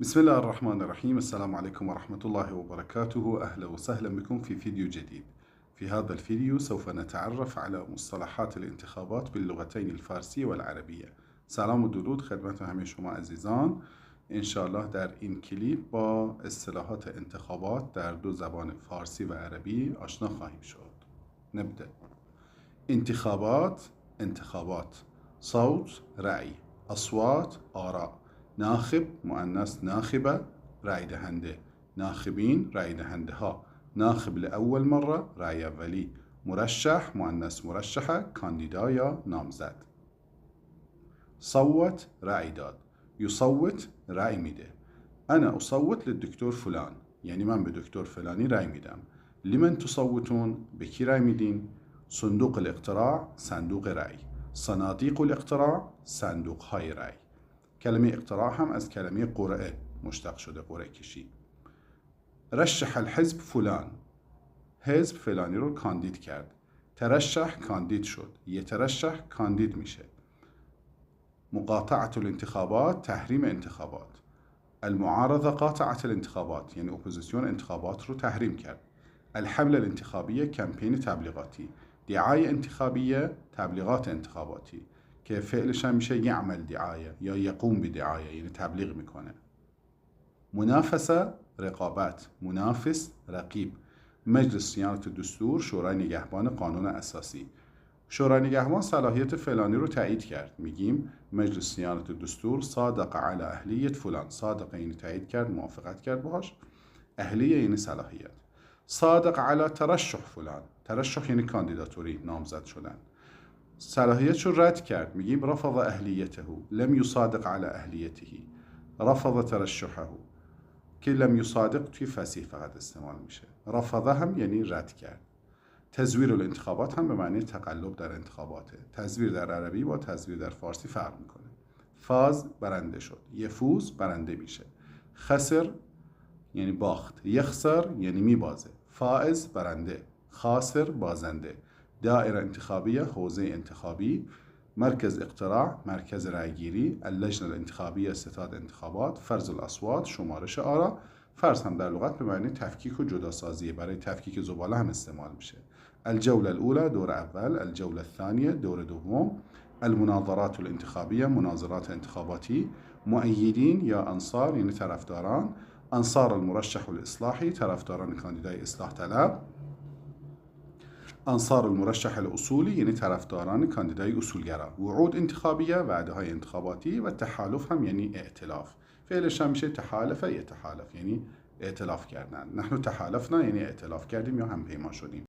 بسم الله الرحمن الرحيم. السلام عليكم ورحمة الله وبركاته. أهلا وسهلا بكم في فيديو جديد. في هذا الفيديو سوف نتعرف على مصطلحات الانتخابات باللغتين الفارسية والعربية. سلام و درود خدمت همه شما عزیزان. انشاءالله در این کلیپ با اصطلاحات انتخابات در دو زبان فارسی و عربی آشنا خواهیم شد. نبدأ. انتخابات صوت رأی، أصوات آراء، ناخب مؤنث ناخبة رأی دهنده، ناخبین رأی دهنده ها، ناخب لأول مرة رأی اولی، مرشح مؤنث مرشحه کاندیدا یا نامزد. صوت رأی داد، يصوت رأی میده. أنا أصوت للدكتور فلان، یعنی من به دکتر فلانی رأی میدم. لمن تصوتون؟ به کی رأی میدین؟ صندوق الاقتراع صندوق رأی، صنادیق الاقتراع صندوق های رأی. کلمه اقتراع هم از کلمه قرعه مشتق شده، قرعه کشی. رشح الحزب فلان، حزب فلانی رو کاندید کرد. ترشح کاندید شد، یترشح کاندید میشه. مقاطعة الانتخابات تحریم انتخابات. المعارضه قاطعت الانتخابات، یعنی اپوزیسیون انتخابات رو تحریم کرد. الحمله الانتخابیه کمپین تبلیغاتی. دعایه انتخابیه تبلیغات انتخاباتی که فعلش هم میشه یعمل دعایه یا یقوم بدعایه، یعنی تبلیغ میکنه. منافسه رقابت، منافس رقیب. مجلس صیانت دستور شورای نگهبان قانون اساسی. شورای نگهبان صلاحیت فلانی رو تایید کرد، میگیم مجلس صیانت دستور صادق علی اهلیت فلان. صادق یعنی تایید کرد، موافقت کرد باهاش. اهلیه یعنی صلاحیت. صادق علی ترشح فلان، ترشح یعنی کاندیداتوری، نامزد شدن. صلاحیتش رو رد کرد، میگیم رفض اهلیته، لم يصادق على اهلیته، رفض ترشحه. که لم يصادق توی فصیح فقط استعمال میشه. رفضه هم یعنی رد کرد. تزویر الانتخابات هم به معنی تقلب در انتخاباته. تزویر در عربی با تزویر در فارسی فرق میکنه. فاز برنده شد، یفوز برنده میشه. خسر یعنی باخت، یخسر یعنی میبازه. فائز برنده، خاسر بازنده. دائره انتخابیه حوزه انتخابی. مرکز اقتراع مرکز رأیگیری. اللجنه الانتخابیه ستاد انتخابات. فرز الاصوات شمارش آرا. فرز هم در لغت به معنی تفکیک و جداسازی، برای تفکیک زباله هم استعمال میشه. الجوله الاولى دور اول، الجوله الثانیه دور دوم. المناظرات الانتخابیه مناظرات انتخاباتی. مؤیدین یا انصار یعنی طرفداران. انصار المرشح الاصلاحی طرفداران کاندیدای اصلاح طلب. انصار المرشح الاصولی یعنی طرفداران کاندیدای اصولگرا. وعود انتخابیه وعده های انتخاباتی. و تحالف هم یعنی ائتلاف، فعلش هم میشه تحالف یتحالف یعنی ائتلاف کردن. نحن تحالفنا یعنی ائتلاف کردیم یا همپیمان شدیم.